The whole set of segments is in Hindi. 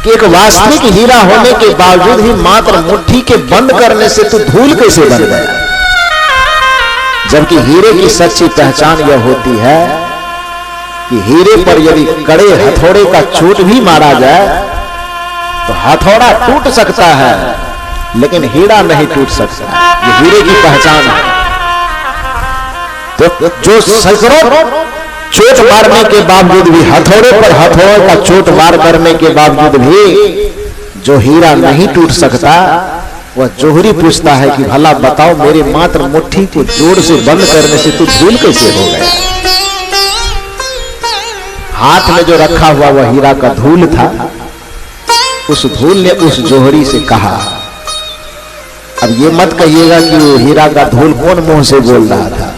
कि एक वास्तविक हीरा होने के बावजूद ही मात्र मुट्ठी के बंद करने से तू धूल कैसे बन गया। जबकि हीरे की सच्ची पहचान यह होती है कि हीरे पर यदि कड़े हथौड़े का चोट भी मारा जाए तो हथौड़ा टूट सकता है, लेकिन हीरा नहीं टूट सकता। ये हीरे की पहचान है। तो जो सैकड़ों चोट मारने के बावजूद भी, हथौड़े पर हथौड़े का चोट मार करने के बावजूद भी जो हीरा नहीं टूट सकता, वह जोहरी पूछता है कि भला बताओ मेरे मात्र मुट्ठी को जोर से बंद करने से तू धूल कैसे हो गया। हाथ में जो रखा हुआ वह हीरा का धूल था। उस धूल ने उस जोहरी से कहा, अब ये मत कहिएगा कि वो हीरा का धूल कौन मुंह से बोल रहा था।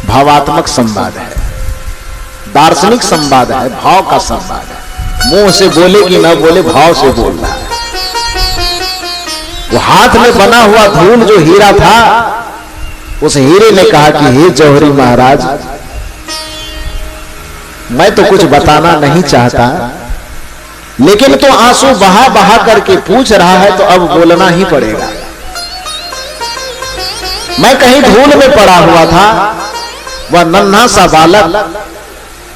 भावात्मक संवाद है, दार्शनिक संवाद है, भाव का संवाद है। मुंह से बोले कि ना बोले, भाव से बोल रहा है। वो हाथ में बना हुआ धूल जो हीरा था, उस हीरे ने कहा कि हे जौहरी महाराज, मैं तो कुछ बताना नहीं चाहता, लेकिन तो आंसू बहा बहा करके पूछ रहा है तो अब बोलना ही पड़ेगा। मैं कहीं धूल में पड़ा हुआ था, वह नन्हा सा बालक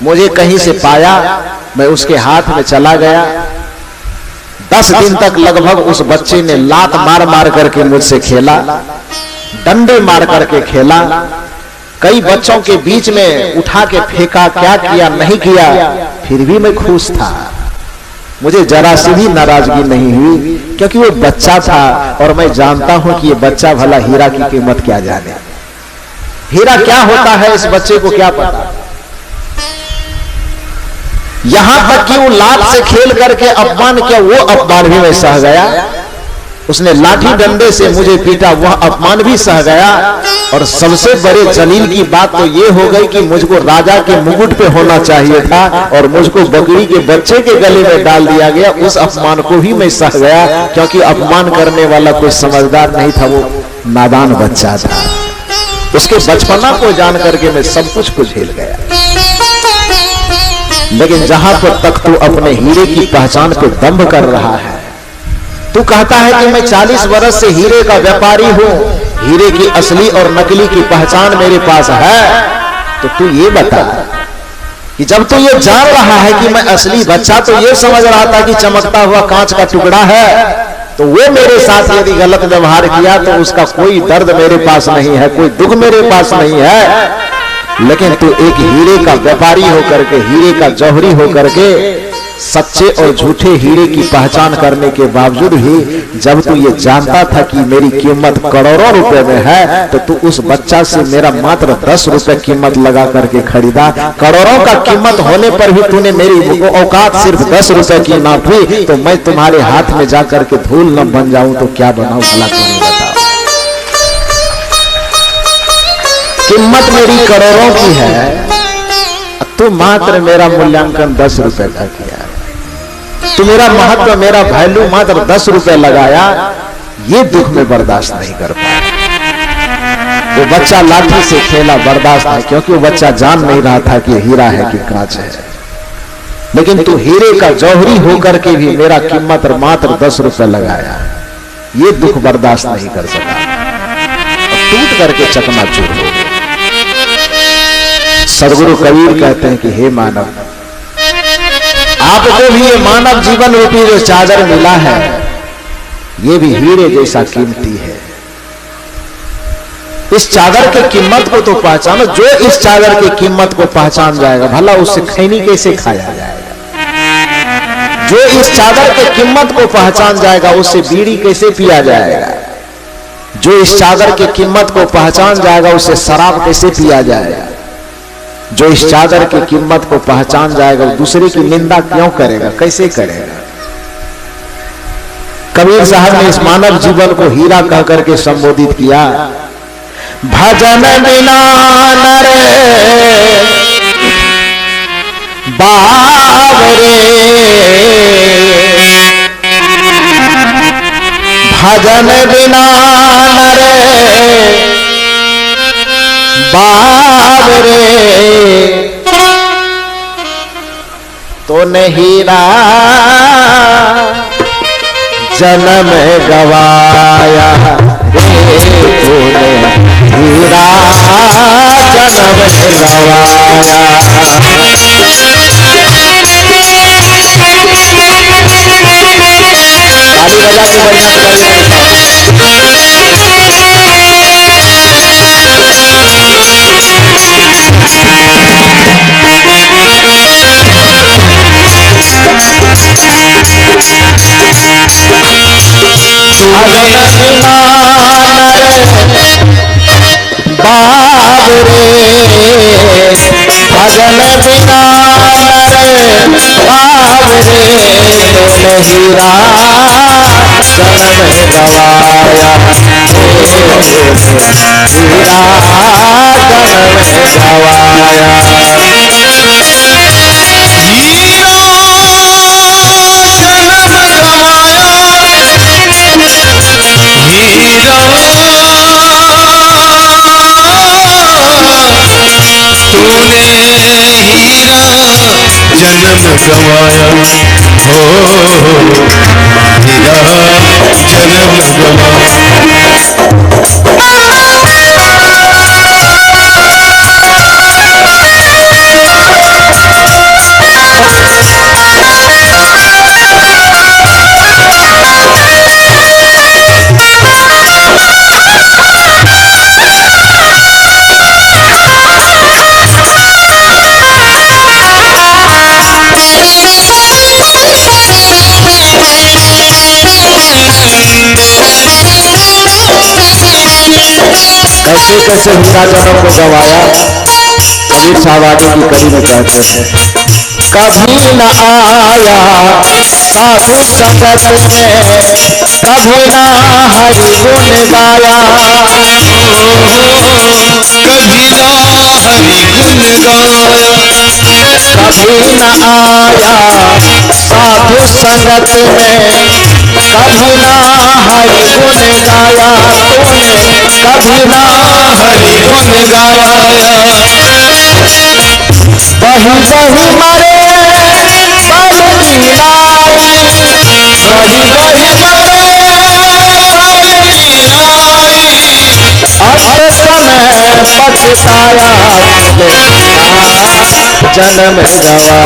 मुझे कहीं से पाया, मैं उसके हाथ में चला गया। 10 दिन तक लगभग उस बच्चे ने लात मार मार करके मुझसे खेला, डंडे मार करके खेला, कई बच्चों के बीच में उठा के फेंका, क्या किया नहीं किया, फिर भी मैं खुश था। मुझे जरा सी भी नाराजगी नहीं हुई, क्योंकि वो बच्चा था और मैं जानता हूं कि ये बच्चा भला हीरा की कीमत क्या जाने, हीरा क्या होता है इस बच्चे को क्या पता। यहां तक कि वो लात से खेल करके अपमान किया, वो अपमान भी मैं सह गया। उसने लाठी डंडे से मुझे पीटा, वह अपमान भी सह गया। और सबसे बड़े जलील की बात तो ये हो गई कि मुझको राजा के मुकुट पे होना चाहिए था और मुझको बकरी के बच्चे के गले में डाल दिया गया। उस अपमान को भी मैं सह गया, क्योंकि अपमान करने वाला कोई समझदार नहीं था, वो नादान बच्चा था। उसके बचपना को जान करके मैं सब कुछ को झेल गया। लेकिन जहां पर तक तू अपने हीरे की पहचान पे दंभ कर रहा है, तू कहता है कि मैं 40 वर्ष से हीरे का व्यापारी हूं, हीरे की असली और नकली की पहचान मेरे पास है, तो तू ये बता कि जब तू ये जान रहा है कि मैं असली, बच्चा तो ये समझ रहा था कि चमकता हुआ कांच का टुकड़ा है, तो वो मेरे साथ यदि गलत व्यवहार किया तो उसका कोई दर्द मेरे पास नहीं है, कोई दुख मेरे पास नहीं है। लेकिन तू एक हीरे का व्यापारी होकर के, हीरे का जौहरी होकर के, सच्चे और झूठे हीरे की पहचान करने के बावजूद भी जब तू ये जानता था कि मेरी कीमत करोड़ों रुपए में है, तो तू उस बच्चा से मेरा मात्र 10 रुपए कीमत लगा करके खरीदा। करोड़ों का कीमत होने पर भी तूने मेरी औकात सिर्फ 10 रुपए की नापी, तो मैं तुम्हारे हाथ में जाकर के धूल न बन जाऊं तो क्या बनाऊं भला तुम्हें बताओ। कीमत मेरी करोड़ों की है, तू मात्र मेरा मूल्यांकन 10 रुपए का किया। तू मेरा महत्व, मेरा वैल्यू मात्र 10 रुपए लगाया, ये दुख में बर्दाश्त नहीं कर पाया। वो बच्चा लाठी से खेला, बर्दाश्त है, क्योंकि वो बच्चा जान नहीं रहा था कि हीरा है कि कांच है। लेकिन तू हीरे का जौहरी होकर के भी मेरा कीमत मात्र 10 रुपए लगाया, ये दुख बर्दाश्त नहीं कर सका, टूट करके चकनाचूर हो गया। सदगुरु कबीर कहते हैं कि हे मानव, आपको भी ये मानव जीवन रूपी जो चादर मिला है, ये भी हीरे जैसा कीमती है। इस चादर की कीमत को तो पहचानो। जो इस चादर की कीमत को पहचान जाएगा, भला उससे खैनी कैसे खाया जाएगा। जो इस चादर की कीमत को पहचान जाएगा, उससे बीड़ी कैसे पिया जाएगा। जो इस चादर की कीमत को पहचान जाएगा, उससे शराब कैसे पिया जाएगा। जो इस चादर की कीमत को पहचान जाएगा, दूसरे की निंदा क्यों करेगा, कैसे करेगा। कबीर साहब ने इस मानव जीवन को हीरा कह करके संबोधित किया। भजन बिना नर बावरे, भजन बिना नर बावरे, तो नहीं हीरा जन्म गवाया रे तूने हीरा जन्म गवाया। ताली बजा के बढ़िया कर भजन बिना बाबरे तूने हीरा जन्म गवाया हीरा जन्म गवाया। जन्म गवाया हो हीरा जन्म गवाया। कैसे कैसे हीरा जन्म को गवाया। कबीर साहब आगे की कड़ी में कहते हैं, कभी न आया साधु संगत में, कभी न हरि गुण गाया, कभी न हरि गुण गाया, कभी न आया साधु संगत में, कभी न हरि गुण गाया तूने, कभी न हरि गुण गाया। बही बही मरे सब लीलाई, बही बही मरे सब लीलाई, अंत समय पछताया जन्म गवाया हीरा जन्म गवाया।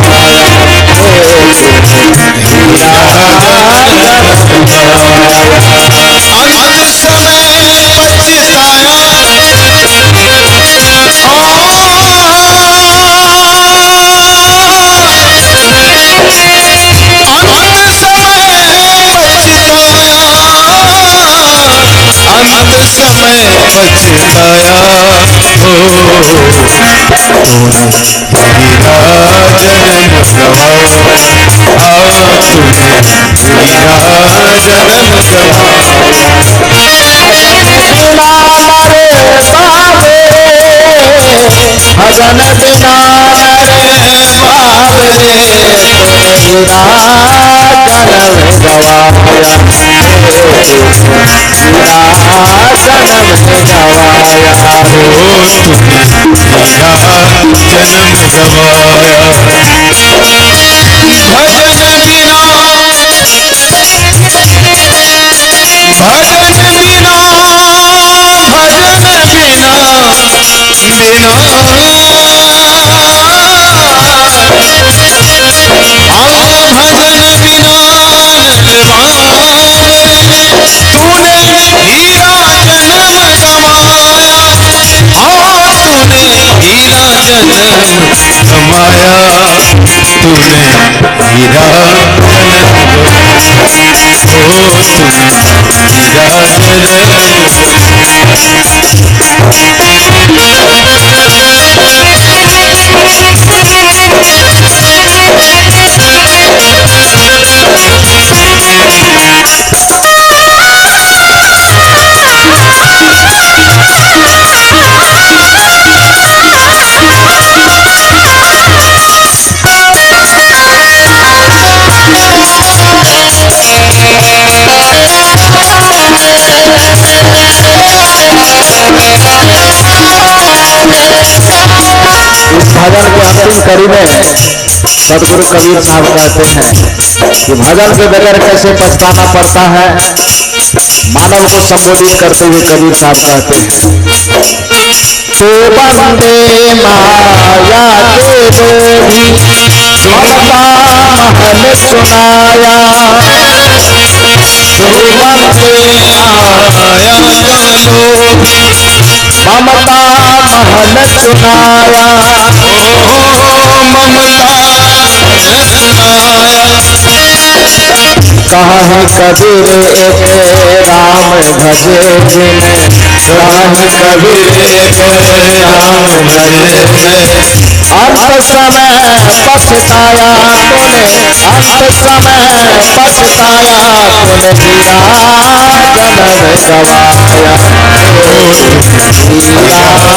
अंत समय पछताया अंत समय पछताया हो तूने हीरा जन्म गवाया। हीरा जन्म गवाया। भजन बिना रे बाबरे हीरा जन्म गवाया हीरा जन्म गवाया हीरा जन्म गवाया। भजन बिना भजन बिना भजन बिना बिना भजन बिना तूने हीरा जन्म गवाया। तूने हीरा जन्म गवाया। तूने हीरा भजन के अंतिम कड़ी में सदगुरु कबीर साहब कहते हैं कि भजन के बगैर कैसे पछताना पड़ता है। मानव को संबोधित करते हुए कबीर साहब कहते हैं, तो बंदे माया के लोभी ममता महल चुनाया, तो बंदे माया लोभी ममता महल चुनाया, ममता चुनाया। कहे कबीर एक राम भजे बिन, कहे कबीर एक राम भजे बिन, अंत समय पछताया तूने, अंत समय पछताया तूने, हीरा जन्म गवाया, हीरा जन्म गवाया, हीरा जन्म गवाया।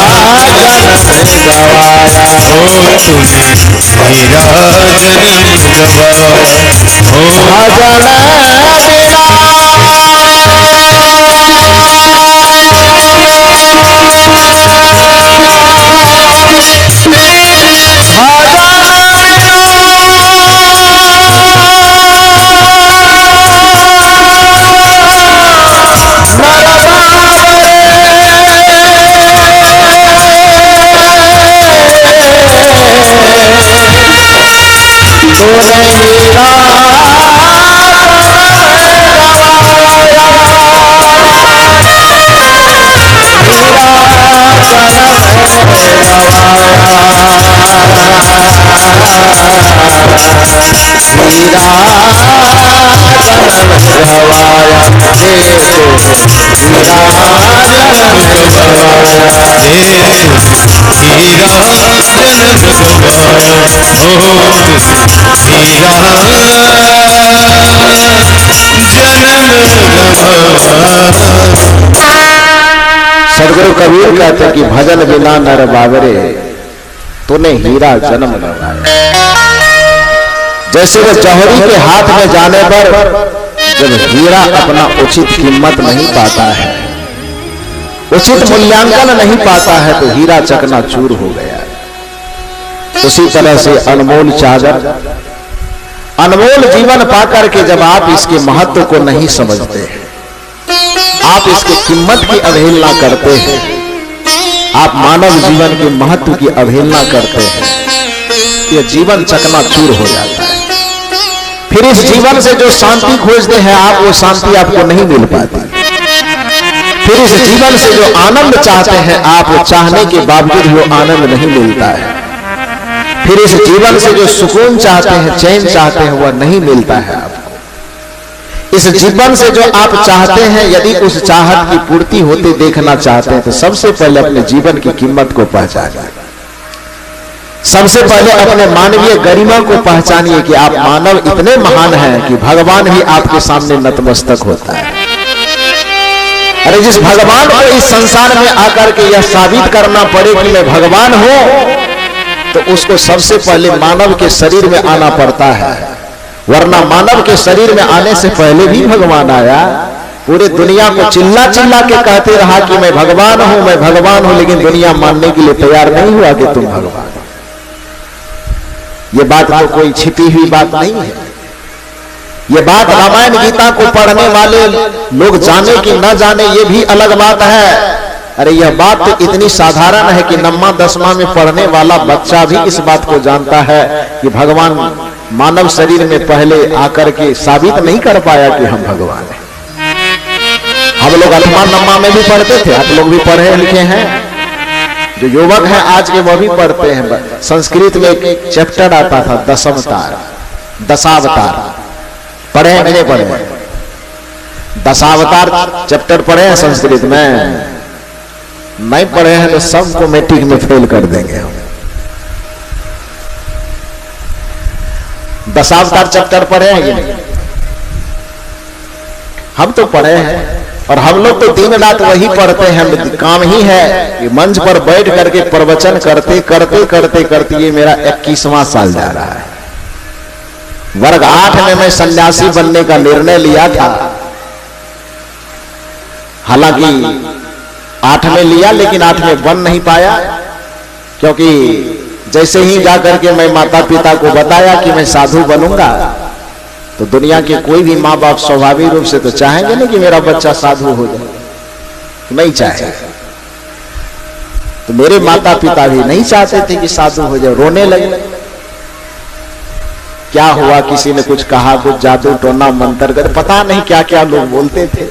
सदगुरु कबीर कहते कि भजन बिना नर बावरे, तूने हीरा जन्म गवाया। जैसे वो जौहरी के हाथ में जाने पर जब हीरा अपना उचित कीमत नहीं पाता है, उचित मूल्यांकन नहीं पाता है, तो हीरा चकनाचूर हो गया। उसी तरह से अनमोल चादर, अनमोल जीवन पाकर के जब आप इसके महत्व को नहीं समझते हैं, आप इसके कीमत की अवहेलना करते हैं, आप मानव जीवन के महत्व की अवहेलना करते हैं, यह जीवन चकनाचूर हो जाता है। फिर इस जीवन से जो शांति खोजते हैं आप, वो शांति आपको नहीं मिल पाती। फिर इस जीवन से जो आनंद चाहते हैं आप, वो चाहने के बावजूद वो आनंद नहीं मिलता है। फिर इस जीवन से जो सुकून चाहते हैं, चैन चाहते हैं, वह नहीं मिलता है आपको। इस जीवन से जो आप चाहते हैं, यदि उस चाहत की पूर्ति होते देखना चाहते हैं, तो सबसे पहले अपने जीवन की कीमत को पहचानिए। सबसे पहले अपने मानवीय गरिमा को पहचानिए कि आप मानव इतने महान हैं कि भगवान ही आपके सामने नतमस्तक होता है। अरे जिस भगवान को इस संसार में आकर के यह साबित करना पड़े कि मैं भगवान हूं, तो उसको सबसे पहले मानव के शरीर में आना पड़ता है। वरना मानव के शरीर में आने से पहले भी भगवान आया, पूरे दुनिया को चिल्ला चिल्ला के कहते रहा कि मैं भगवान हूं, मैं भगवान हूं, लेकिन दुनिया मानने के लिए तैयार नहीं हुआ कि तुम भगवान हो। ये बात तो कोई छिपी हुई बात नहीं है। ये बात रामायण गीता को पढ़ने वाले लोग जाने कि न जाने, ये भी अलग बात है। अरे यह बात तो इतनी साधारण है कि नम्मा दसवां में पढ़ने वाला बच्चा भी इस बात को जानता है कि भगवान मानव शरीर में पहले आकर के साबित नहीं कर पाया कि हम भगवान हैं। हम लोग अठवां नम्मा में भी पढ़ते थे, आप लोग भी पढ़े लिखे हैं, जो युवक हैं आज के वह भी पढ़ते हैं। संस्कृत में एक चैप्टर आता था दशावतार, दशावतार पढ़े हैं नहीं पढ़े? दशावतार चैप्टर पढ़े हैं संस्कृत में? नहीं पढ़े हैं तो सबको मैट्रिक में फेल कर देंगे हम। दशावतार चैप्टर पढ़े हैं ये नहीं? हम तो पढ़े हैं, और हम लोग तो दिन रात वही पढ़ते हैं। काम ही है कि मंच पर बैठ करके प्रवचन करते करते करते करते ये मेरा 21वां साल जा रहा है। वर्ग 8 में मैं सन्यासी बनने का निर्णय लिया था। हालांकि 8 में लिया, लेकिन 8 में बन नहीं पाया, क्योंकि जैसे ही जाकर के मैं माता पिता को बताया कि मैं साधु बनूंगा, तो दुनिया के कोई भी माँ बाप स्वाभाविक रूप से तो चाहेंगे ना कि मेरा बच्चा साधु हो जाए, नहीं चाहे। तो मेरे माता पिता भी नहीं चाहते थे कि साधु हो जाए, रोने लगे। क्या हुआ, किसी ने कुछ कहा, कुछ जादू टोना मंत्र कर, पता नहीं क्या क्या लोग बोलते थे।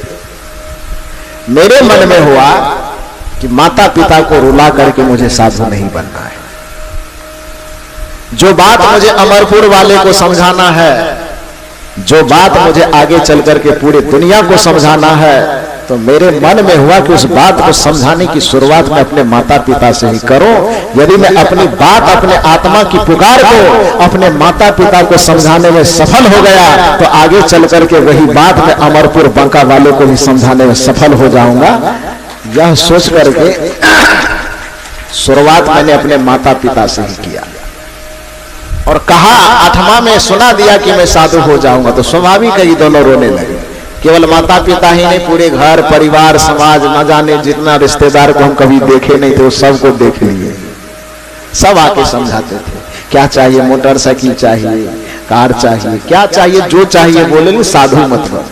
मेरे मन में हुआ कि माता पिता को रुला करके मुझे साधु नहीं बनना है। जो बात मुझे अमरपुर वाले को समझाना है, जो बात मुझे आगे चल करके पूरी दुनिया को समझाना है, तो मेरे मन में हुआ कि उस बात को समझाने की शुरुआत मैं अपने माता पिता से ही करूं। यदि मैं अपनी बात, अपने आत्मा की पुकार को अपने माता पिता को समझाने में सफल हो गया, तो आगे चल करके वही बात मैं अमरपुर बांका वालों को भी समझाने में सफल हो जाऊंगा। यह सोच करके शुरुआत मैंने अपने माता पिता से ही किया और कहा, 8वां में सुना दिया कि मैं साधु हो जाऊंगा, तो स्वाभाविक है ये दोनों रोने लगे। केवल माता पिता ही नहीं, पूरे घर परिवार समाज, न जाने जितना रिश्तेदार को हम कभी देखे नहीं थे वो सबको देख लिए। सब आके समझाते थे, क्या चाहिए, मोटरसाइकिल चाहिए, कार चाहिए, क्या चाहिए, जो चाहिए बोले, साधु मतलब।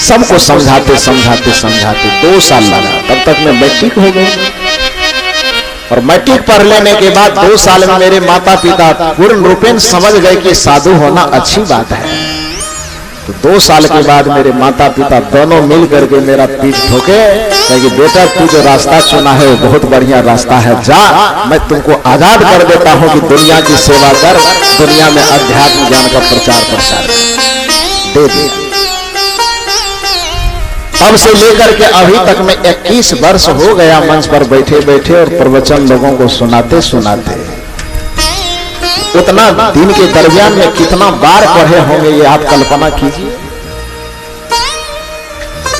सबको समझाते समझाते समझाते 2 साल लगा, तब तक मैं मैट्रिक हो गया। और मैट्रिक पढ़ लेने के बाद 2 साल में मेरे माता पिता पूर्ण रूपेण समझ गए कि साधु होना अच्छी बात है। तो 2 साल के बाद मेरे माता पिता दोनों मिल करके मेरा पीठ ठोके, कि बेटा तू जो रास्ता चुना है वो बहुत बढ़िया रास्ता है, जा, मैं तुमको आजाद कर देता हूं कि दुनिया की सेवा कर, दुनिया में अध्यात्म ज्ञान का प्रचार प्रसार दे दिया। तब से लेकर के अभी तक मैं 21 वर्ष हो गया मंच पर बैठे बैठे और प्रवचन लोगों को सुनाते सुनाते। उतना दिन के दरमियान में कितना बार पढ़े होंगे ये आप कल्पना कीजिए।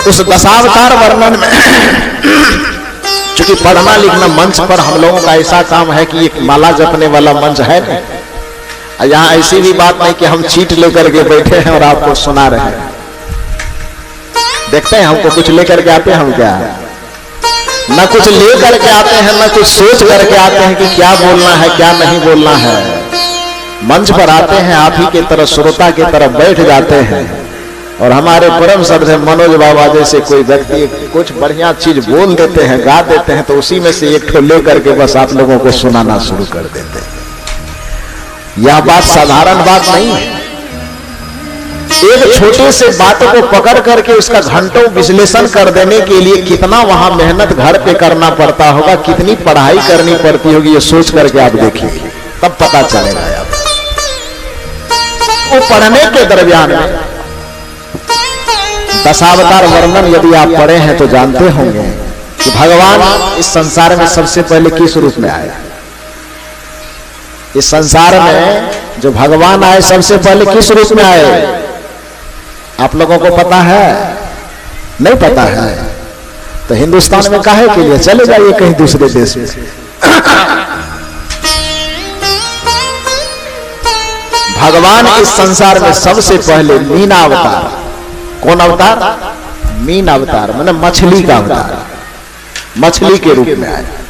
उस दशावतार वर्णन में चूंकि पढ़ना लिखना मंच पर हम लोगों का ऐसा काम है कि एक माला जपने वाला मंच है नहीं। यहाँ ऐसी भी बात नहीं कि हम चीट लेकर के बैठे हैं और आपको सुना रहे हैं। देखते हैं हमको कुछ लेकर के आते हैं हम, क्या न कुछ लेकर के आते हैं, न कुछ सोच करके आते हैं कि क्या बोलना है क्या नहीं बोलना है। मंच पर आते हैं, आप ही की तरह श्रोता की तरह बैठ जाते हैं और हमारे परम श्रद्धेय मनोज बाबा जैसे कोई व्यक्ति कुछ बढ़िया चीज बोल देते हैं, गा देते हैं, तो उसी में से एक ठो लेकर के बस आप लोगों को सुनाना शुरू कर देते हैं। यह बात साधारण बात नहीं है। एक छोटे से बात को पकड़ करके उसका घंटों विश्लेषण कर देने के लिए कितना वहां मेहनत घर पे करना पड़ता होगा, कितनी पढ़ाई करनी पड़ती होगी, ये सोच करके आप देखिए, तब पता चलेगा। आप वो पढ़ने के दरमियान में दशावतार वर्णन यदि आप पढ़े हैं तो जानते होंगे कि भगवान इस संसार में सबसे पहले किस रूप में आया। इस संसार में जो भगवान आए सबसे पहले किस रूप में आए, आप लोगों को पता है? नहीं पता है तो हिंदुस्तान में काहे के लिए चले जाइए कहीं दूसरे देश में। भगवान इस संसार में सबसे पहले मीना अवतार, कौन अवतार? मीन अवतार, माने मछली का अवतार, मछली के रूप में आया।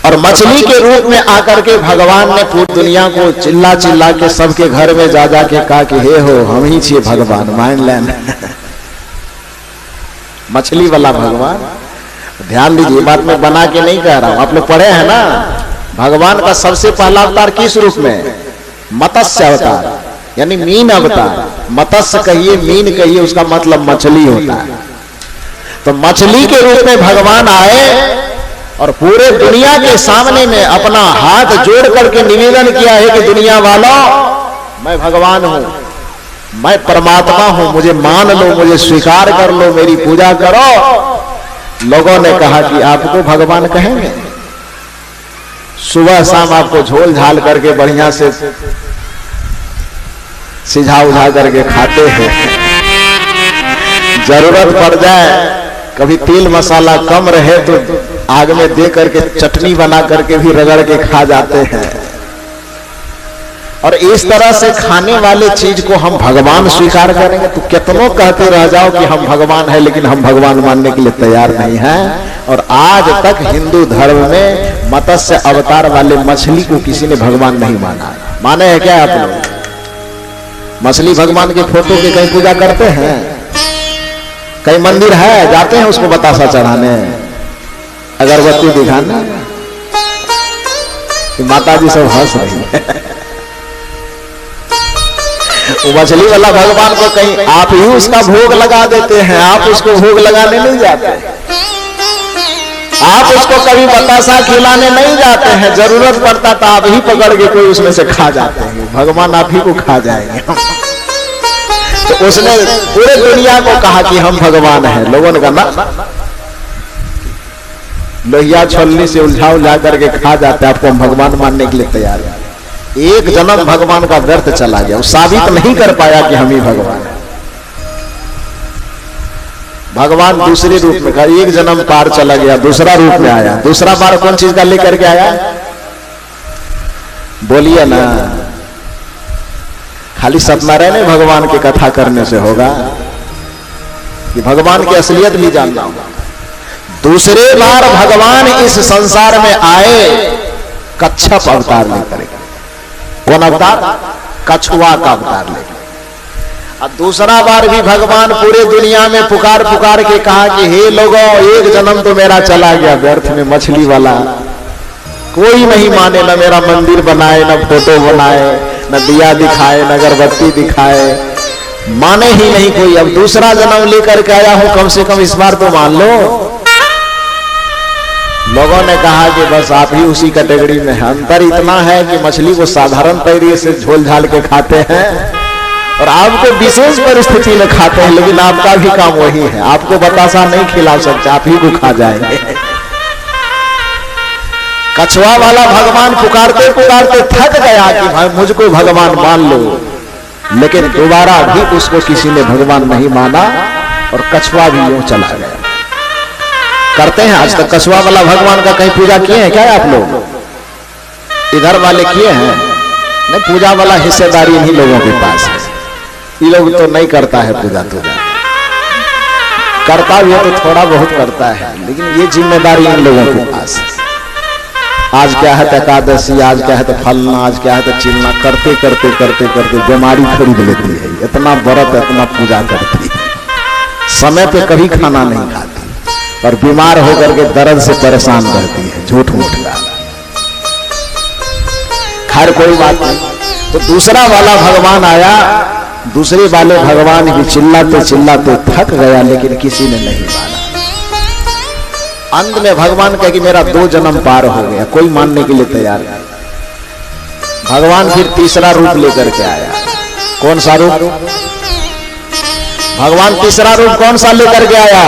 और मछली के रूप में आकर के भगवान ने पूरी दुनिया को चिल्ला चिल्ला के सबके घर में जा जा के कहा कि हे हो हम ही छिए भगवान, मान लेन। मछली वाला भगवान, ध्यान दीजिए, बात में बना के नहीं कह रहा हूं, आप लोग पढ़े हैं ना। भगवान का सबसे पहला अवतार किस रूप में? मत्स्य अवतार, यानी मीन अवतार। मत्स्य कहिए मीन कहिए, उसका मतलब मछली होता है। तो मछली के रूप में भगवान आए और पूरे दुनिया के सामने में अपना हाथ जोड़ करके निवेदन किया है कि दुनिया वालों, मैं भगवान हूं, मैं परमात्मा हूं, मुझे मान लो, मुझे स्वीकार कर लो, मेरी पूजा करो। लोगों ने कहा कि आपको भगवान कहेंगे? सुबह शाम आपको झोल झाल करके बढ़िया से सिझा उझा करके खाते हैं, जरूरत पड़ जाए कभी तेल मसाला कम रहे तो आग में दे करके चटनी बना करके भी रगड़ के खा जाते हैं। और इस तरह से खाने वाले चीज को हम भगवान स्वीकार करेंगे तो कितनों कहते रह जाओ कि हम भगवान है, लेकिन हम भगवान मानने के लिए तैयार नहीं हैं। और आज तक हिंदू धर्म में मत्स्य अवतार वाले मछली को किसी ने भगवान नहीं माना। माने है क्या आप लोग? मछली भगवान के फोटो के कहीं पूजा करते हैं? कहीं मंदिर है जाते हैं उसको बतासा चढ़ाने, अगरबत्ती दिखाने? माता जी सब हंस रही है। वो मछली वाला भगवान को कहीं आप ही उसका भोग लगा देते हैं, आप उसको भोग लगाने नहीं जाते, आप उसको कभी बतासा खिलाने नहीं जाते हैं। जरूरत पड़ता तो आप ही पकड़ के कोई उसमें से खा जाते हैं, भगवान आप ही को खा जाएंगे। तो उसने पूरे दुनिया को कहा कि हम भगवान हैं। लोगों ने कहा ना, लोहिया छोलनी से उलझा करके खा जाते, आपको हम भगवान मानने के लिए तैयार है। एक जन्म भगवान का व्यर्थ चला गया, वो साबित नहीं कर पाया कि हम ही भगवान हैं। भगवान दूसरे रूप में, एक जन्म पार चला गया, दूसरा रूप में आया। दूसरा बार कौन चीज का लेकर के आया? बोलिए ना। खाली सत्यनारायण भगवान की कथा करने से होगा कि भगवान की असलियत भी जानना होगा। दूसरे बार भगवान इस संसार में आए कच्छप अवतार लेकर। कौन अवतार? कछुआ का अवतार लेकर। और दूसरा बार भी भगवान पूरे दुनिया में पुकार पुकार के कहा कि हे लोगों, एक जन्म तो मेरा चला गया व्यर्थ में, मछली वाला। कोई नहीं माने, न मेरा मंदिर बनाए, न फोटो बनाए, न दिया दिखाए, न अगरबत्ती दिखाए, माने ही नहीं कोई। अब दूसरा जन्म लेकर के आया हूं, कम से कम इस बार तो मान लो। लोगों ने कहा कि बस आप ही उसी कैटेगरी में हैं। अंतर इतना है कि मछली को साधारण तरीके से झोल झाल के खाते हैं और आपको विशेष परिस्थिति में खाते हैं, लेकिन आपका भी काम वही है। आपको बतासा नहीं खिला सकते, आप ही को खा जाएंगे। कछुआ वाला भगवान पुकारते पुकारते थक गया कि भाई मुझको भगवान मान लो, लेकिन दोबारा भी उसको किसी ने भगवान नहीं माना और कछुआ भी यूं चला गया। करते हैं आज तक कछुआ वाला भगवान का कहीं पूजा किए हैं क्या आप लोग? इधर वाले किए हैं? नहीं, पूजा वाला हिस्सेदारी इन्हीं लोगों के पास है। ये लोग तो नहीं करता है पूजा, करता भी है तो थोड़ा बहुत करता है, लेकिन ये जिम्मेदारी इन लोगों के पास है। आज क्या है एकादशी, आज क्या है तो फलना, आज क्या है तो चिलना, करते करते करते करते बीमारी खरीद लेती है। इतना व्रत, इतना पूजा करती है, समय पे कभी खाना नहीं खाती और बीमार होकर के दर्द से परेशान रहती है, झूठ मूठ का। खैर कोई बात नहीं। तो दूसरा वाला भगवान आया, दूसरे वाले भगवान भी चिल्लाते चिल्लाते थक गया, लेकिन किसी ने नहीं माना। अंत में भगवान कहा कि मेरा 2 जन्म पार हो गया, कोई मानने के लिए तैयार नहीं। भगवान फिर तीसरा रूप लेकर के आया। कौन सा रूप? भगवान तीसरा रूप कौन सा लेकर के आया?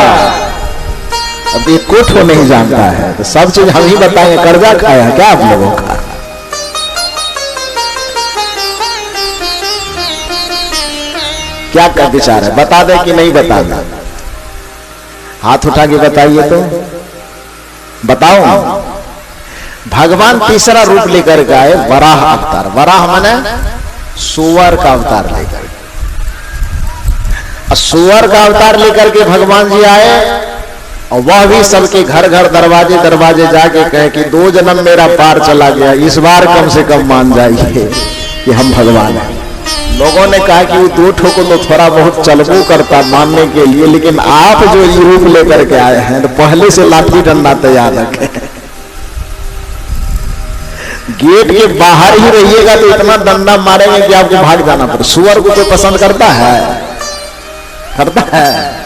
अब ये कुछ वो नहीं जानता है, तो सब चीज हम ही बताएंगे। कर्जा खाया क्या आप लोगों का? क्या क्या विचार है? बता दे कि नहीं बता दे? हाथ उठा के बताइए तो बताओ। भगवान तीसरा रूप लेकर के आए, वराह अवतार। वराह माने सुअर का अवतार लेकर। सुअर का अवतार लेकर के भगवान जी आए और वह भी सबके घर घर दरवाजे दरवाजे जाके कहे कि 2 जन्म मेरा पार चला गया, इस बार कम से कम मान जाइए कि हम भगवान हैं। लोगों ने कहा कि वो 2 ठो को तो थोड़ा बहुत चलबो करता मानने के लिए, लेकिन आप जो ये रूप लेकर के आए हैं तो पहले से लाठी डंडा तैयार रखे। गेट के बाहर ही रहिएगा तो इतना डंडा मारेंगे कि आपको भाग जाना पड़े। सुअर को कोई पसंद करता है? करता है?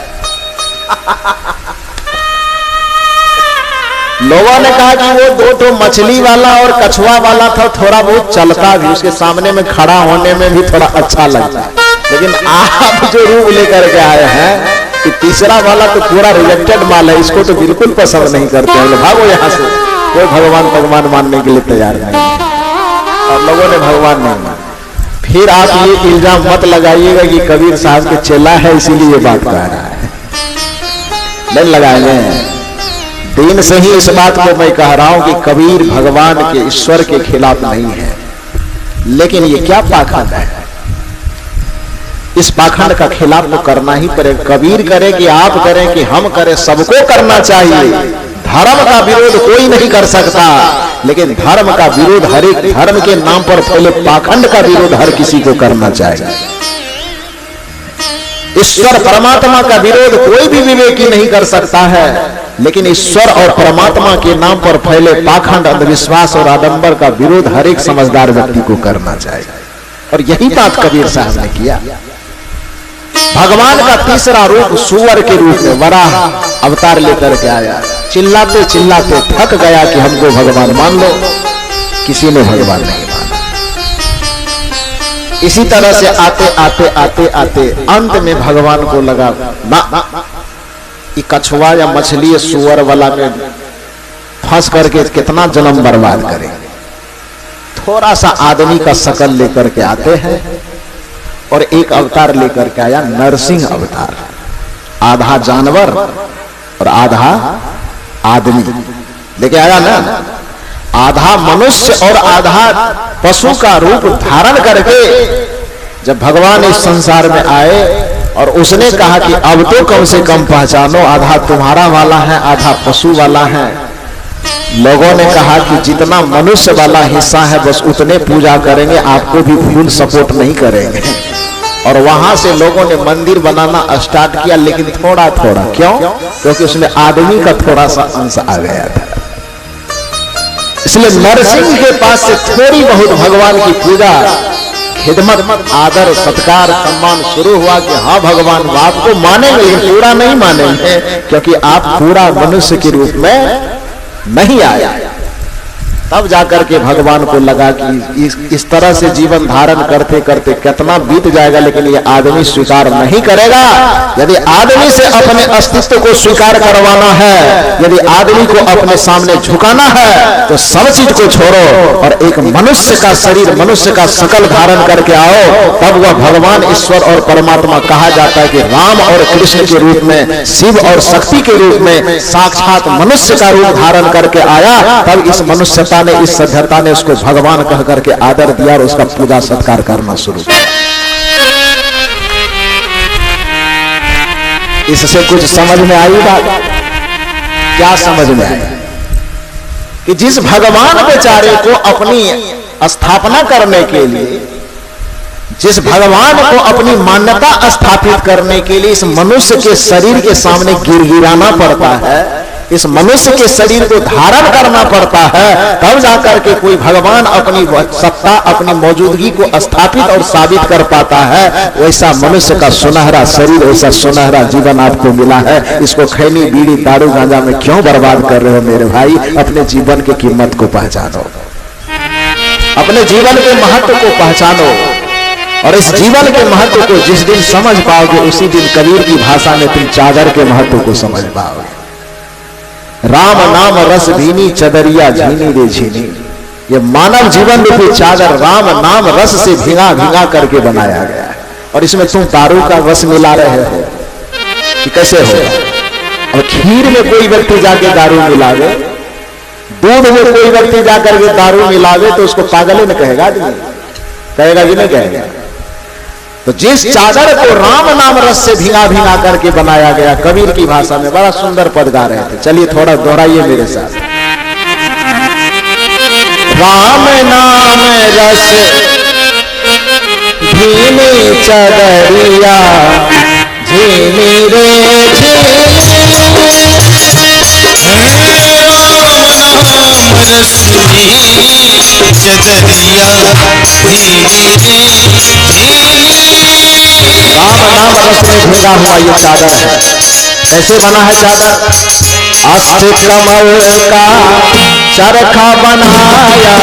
लोगों ने कहा कि वो 2 ठो मछली वाला और कछुआ वाला था, थोड़ा बहुत चलता भी, उसके सामने में खड़ा होने में भी थोड़ा अच्छा लगता। लेकिन आप जो रूप लेकर के आए हैं कि तीसरा वाला तो पूरा रिजेक्टेड माल है, इसको तो बिल्कुल पसंद नहीं करते हैं, भागो यहाँ से। कोई भगवान मानने के लिए तैयार नहीं और लोगों ने भगवान नहीं माना। फिर आप ये इल्जाम मत लगाइएगा कि कबीर साहब के चेला है इसीलिए ये बात कह रहा है। नहीं लगाएंगे। दिन से ही इस बात को मैं कह रहा हूं कि कबीर भगवान के, ईश्वर के खिलाफ नहीं है, लेकिन ये क्या पाखंड है? इस पाखंड का खिलाफ तो करना ही पड़ेगा। कबीर करे कि आप करें कि हम करें, सबको करना चाहिए। धर्म का विरोध कोई नहीं कर सकता, लेकिन धर्म का विरोध हर एक धर्म के नाम पर फैले पाखंड का विरोध हर किसी को करना चाहिए। ईश्वर परमात्मा का विरोध कोई भी विवेकी नहीं कर सकता है, लेकिन ईश्वर और परमात्मा के नाम पर फैले पाखंड, अंधविश्वास और आडंबर का विरोध हर एक समझदार व्यक्ति को करना चाहिए। और यही बात कबीर साहब ने किया। भगवान का तीसरा रूप सूअर के रूप में वराह अवतार लेकर के आया। चिल्लाते चिल्लाते थक गया कि हमको भगवान मान लो, किसी ने भगवान नहीं माना। इसी तरह से आते आते आते आते अंत में भगवान को लगा ना, ये कछुआ या मछली सूअर वाला में फंस करके कितना जन्म बर्बाद करेंगे। थोड़ा सा आदमी का शकल लेकर के आते हैं और एक अवतार लेकर के आया, नरसिंह अवतार। आधा जानवर और आधा आदमी लेके आया ना, आधा मनुष्य और आधा पशु का रूप धारण करके जब भगवान इस संसार में आए और उसने कहा कि अब तो कम से कम पहचानो, आधा तुम्हारा वाला है आधा पशु वाला है। लोगों ने कहा कि जितना मनुष्य वाला हिस्सा है बस उतने पूजा करेंगे, आपको भी फुल सपोर्ट नहीं करेंगे। और वहां से लोगों ने मंदिर बनाना स्टार्ट किया, लेकिन थोड़ा थोड़ा। क्यों? क्योंकि उसमें आदमी का थोड़ा सा अंश आ गया था। इसलिए नरसिंह के पास से थोड़ी बहुत भगवान की पूजा, खिदमत, आदर, सत्कार, सम्मान शुरू हुआ कि हाँ भगवान आपको मानेंगे, पूरा नहीं मानेंगे, क्योंकि आप पूरा मनुष्य के रूप में नहीं आया। तब जाकर के भगवान को लगा कि इस तरह से जीवन धारण करते करते कितना बीत जाएगा, लेकिन ये आदमी स्वीकार नहीं करेगा। यदि आदमी से अपने अस्तित्व को स्वीकार करवाना है, यदि आदमी को अपने सामने झुकाना है, तो सब चीज को छोड़ो और एक मनुष्य का शरीर, मनुष्य का शकल धारण करके आओ। तब वह भगवान ईश्वर और परमात्मा कहा जाता है कि राम और कृष्ण के रूप में, शिव और शक्ति के रूप में साक्षात मनुष्य का रूप धारण करके आया। तब इस मनुष्यता ने, इस सभ्यता ने उसको भगवान कह करके आदर दिया और उसका पूजा सत्कार करना शुरू किया। इससे कुछ समझ में आई बात? क्या समझ में आई? कि जिस भगवान बेचारे को अपनी स्थापना करने के लिए, जिस भगवान को अपनी मान्यता स्थापित करने के लिए इस मनुष्य के शरीर के सामने गिड़गिड़ाना पड़ता है, इस मनुष्य के शरीर को धारण करना पड़ता है, तब जाकर के कोई भगवान अपनी सत्ता, अपनी मौजूदगी को स्थापित और साबित कर पाता है। वैसा मनुष्य का सुनहरा शरीर, वैसा सुनहरा जीवन आपको मिला है। इसको खैनी, बीड़ी, दारू, गांजा में क्यों बर्बाद कर रहे हो मेरे भाई? अपने जीवन की कीमत को पहचानो, अपने जीवन के महत्व को पहचानो। और इस जीवन के महत्व को जिस दिन समझ पाओगे, उसी दिन कबीर की भाषा में तुम चादर के महत्व को समझ पाओगे। राम नाम रस भीनी चदरिया झीनी रे झीनी। ये मानव जीवन रूपी चादर राम नाम रस से भीगा भीगा करके बनाया गया है। और इसमें तुम दारू का रस मिला रहे हो कि कैसे हो? और खीर में कोई व्यक्ति जाके दारू मिलावे, दूध में कोई व्यक्ति जाकर के दारू मिलावे, तो उसको पागल ही न कहेगा आदमी? कहेगा कि नहीं कहेगा? तो जिस चादर को राम नाम रस से भीगा भीगा करके बनाया गया, कबीर की भाषा में बड़ा सुंदर पद गा रहे थे। चलिए थोड़ा दोहराइए मेरे साथ। राम नाम रस भीनी चदरिया झीनी रे राम नाम रस में भीगा हुआ ये चादर है। कैसे बना है चादर? अष्ट कमल का चरखा बनाया,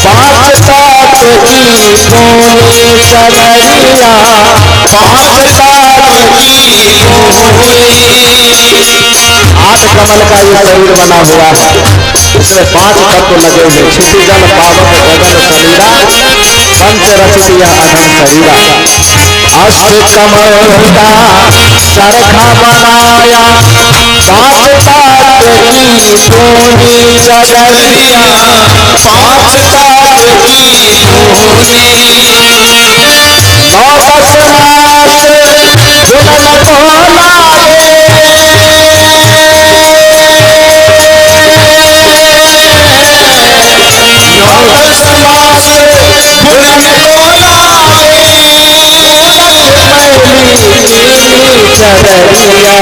पांच तात की सोनी चदरिया, पांच तात की आठ कमल का ये शरीर बना हुआ है। इसमें 5 तत्व लगे हुए, क्षिति जल पावक गगन शरीरा, पंच रचित यह अधम शरीरा। अष्ट कमल का चरखा बनाया, 5 तात की सोनी चदरिया, 5 तात की सोनी। चदरिया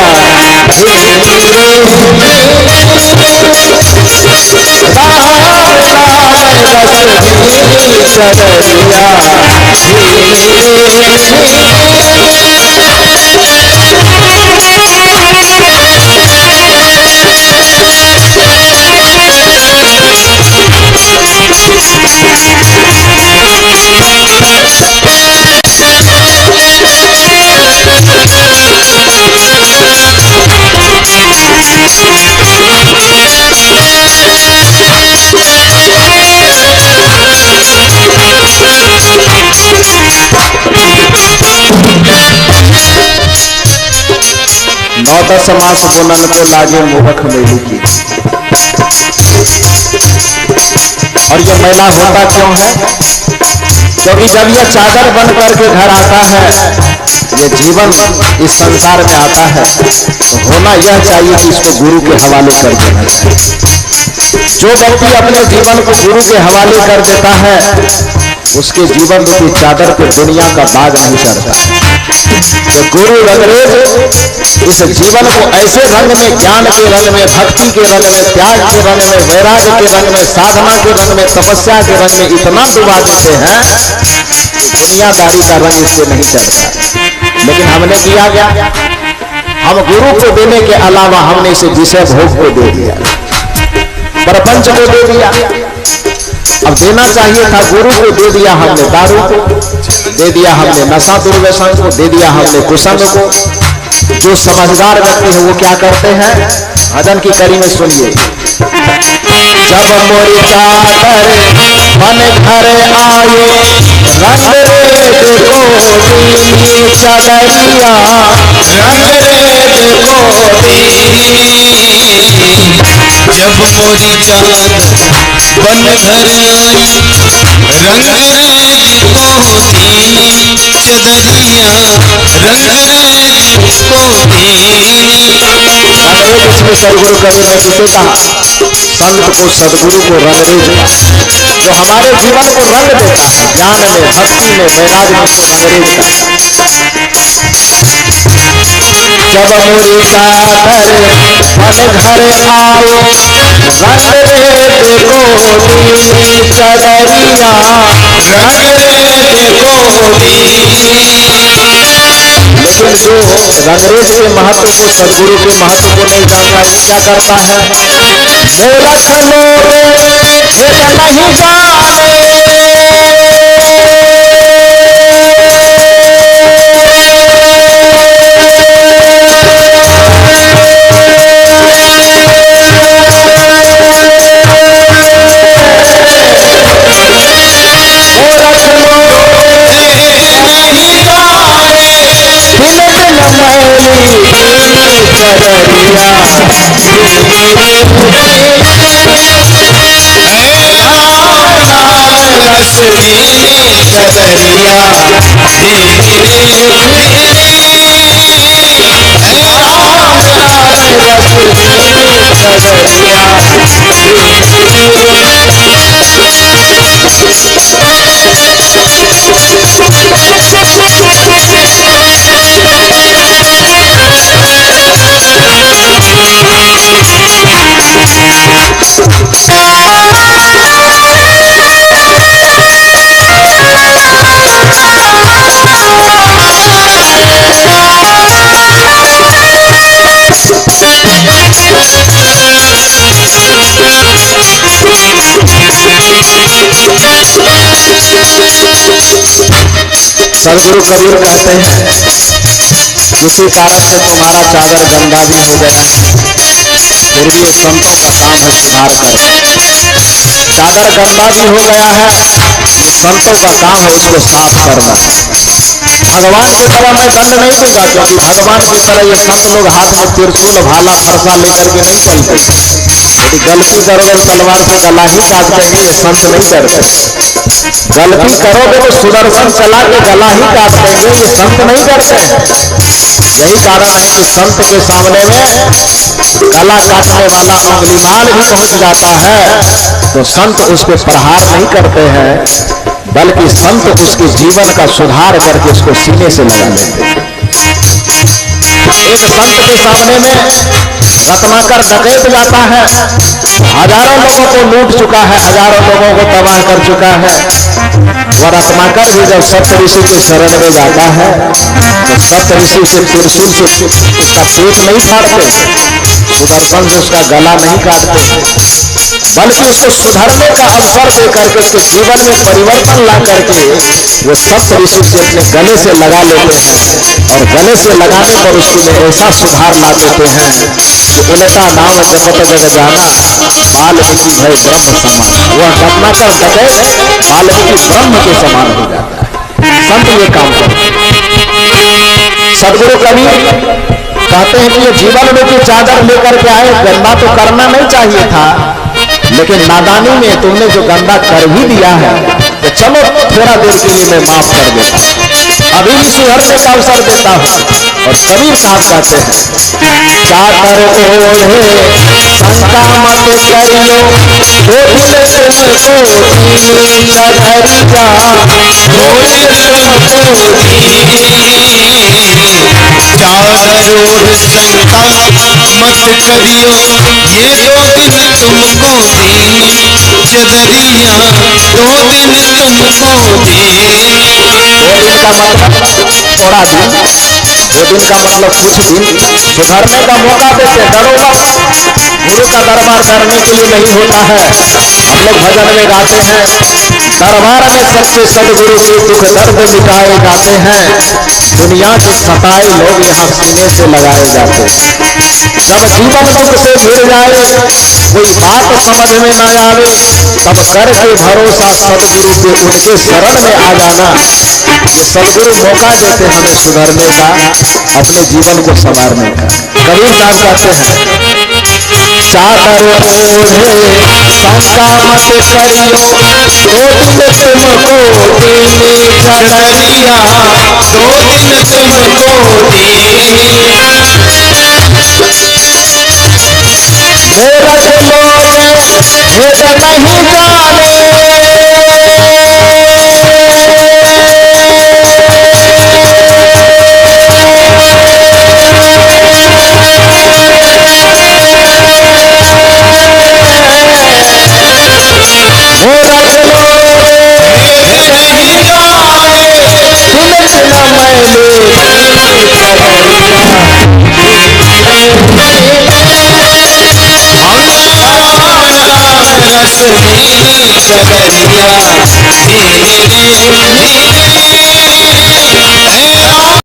नौ दस मास बुनन को लागे मोहक मेली की। और ये मैला होता क्यों है? क्योंकि जब यह चादर बन करके घर आता है, ये जीवन इस संसार में आता है, तो होना यह चाहिए कि इसको गुरु के हवाले कर देना चाहिए। जो व्यक्ति अपने जीवन को गुरु के हवाले कर देता है, उसके जीवन रूपी चादर पे दुनिया का दाग नहीं चढ़ता है। तो गुरु रंगरेज इस जीवन को ऐसे रंग में, ज्ञान के रंग में, भक्ति के रंग में, त्याग के रंग में, वैराग्य के रंग में, साधना के रंग में, तपस्या के रंग में इतना डुबा देते हैं कि दुनियादारी का रंग इससे नहीं चढ़ता। लेकिन हमने किया क्या? हम गुरु को देने के अलावा हमने इसे विषय भोग को दे दिया, प्रपंच को दे दिया। अब देना चाहिए था गुरु को, दे दिया हमने दारू को, दे दिया हमने नशा दुर्व्यसन को, दे दिया हमने कुसंग को। जो समझदार व्यक्ति है वो क्या करते हैं? भजन की कड़ी में सुनिए। जब मोरी चादर बन घर आयो, रंग रे देखो दी चदरिया, रंग रे देखो दी। जब मोरी चादर बन घर आई, रंग रे देखो दी चदरिया, रंग रे देखो दी। इसमें सदगुरु कवि ने जिसे कहा, संत को सदगुरु को रंगरेज का, जो हमारे जीवन को रंग देता है, ज्ञान में, भक्ति में, वैराग्य में, उसको रंगरेज का। जब मोरी चादर बन घर आयो, रंग रे देखो दी चदरिया, रंग रे देखो दी। लेकिन जो रंगरेज के महत्व को, सदगुरु के महत्व को नहीं जानता, वो क्या करता है? मूर्ख लोग भेद नहीं जाने, सदगुरु कबीर कहते हैं, किसी कारण से तुम्हारा चादर गंदा भी हो गया है, फिर भी ये संतों का काम है सुधार कर। चादर गंदा भी हो गया है, संतों का काम है उसको साफ करना। भगवान की तरह मैं दंड नहीं दूंगा, क्योंकि भगवान की तरह ये संत लोग हाथ में त्रिशूल, भाला, फरसा लेकर के नहीं चलते। यदि गलती करोगे तो तलवार से गला ही काट देंगे, ये संत नहीं करते। गलती करोगे तो सुदर्शन चला के गला ही काट देंगे, ये संत नहीं करते। यही कारण है कि संत के सामने में गला काटने वाला अंगुलीमाल भी पहुंच जाता है तो संत उस पर प्रहार नहीं करते हैं, बल्कि संत उसके जीवन का सुधार करके उसको सीने से लगा लेते हैं। एक संत के सामने में रत्नाकर डकैत जाता है, हजारों लोगों को लूट चुका है, हजारों लोगों को तबाह कर चुका है। वह रत्नाकर भी जब सप्त ऋषि के शरण में जाता है तो सप्त ऋषि से त्रिशूल से उसका पेट नहीं फाड़ते, सुदर्शन से उसका गला नहीं काटते, बल्कि उसको सुधरने का अवसर दे करके उसके जीवन में परिवर्तन ला करके वो सप्त ऋषि से अपने गले से लगा लेते हैं और गले से लगाने पर उसमें ऐसा सुधार ला देते हैं कि उल्टा नाम जपत जग जाना वाल्मीकि भय ब्रह्म समान। वह रत्नाकर डकैत वाल्मीकि ब्रह्म के समान हो जाता है। संत ये काम करते हैं। सदगुरु कबीर कहते हैं कि ये जीवन में जो चादर लेकर के आए, गंदा तो करना नहीं चाहिए था, लेकिन नादानी में तुमने जो गंदा कर ही दिया है तो चलो थोड़ा देर के लिए मैं माफ कर देता हूं, अभी भी सुधरने का अवसर देता हूं। और कबीर साहब कहते हैं, चादर ओढ़े शंका मत करियो, वो दिल तुमको दीन चढ़िया, वो दिल तुमको चादर ओढ़ शंका मत करियो, ये दो दिन तुमको दीन चदरिया, दो दिन तुमको दीन। दो दिन का मतलब थोड़ा दिन, दो दिन का मतलब कुछ दिन सुधरने का मौका देते। डरो मत, गुरु का दरबार करने के लिए नहीं होता है। हम लोग भजन में गाते हैं, दरबार में सच्चे सदगुरु के दुख दर्द मिटाए जाते हैं, दुनिया के सताए लोग यहाँ सीने से लगाए जाते हैं। जब जीवन दुख से घिर जाए, कोई बात समझ में न आवे, तब करके भरोसा सदगुरु पे उनके शरण में आ जाना। ये सदगुरु मौका देते हमें सुधरने का, अपने जीवन को संवारने का। कबीर साहब कहते हैं, चादर ओढ़े शंका मत करियो, दो दिन तुमको दीन चढ़िया, दो दिन तुमको दीन। भेद लोग भेद नहीं जाने, रस में चदरिया,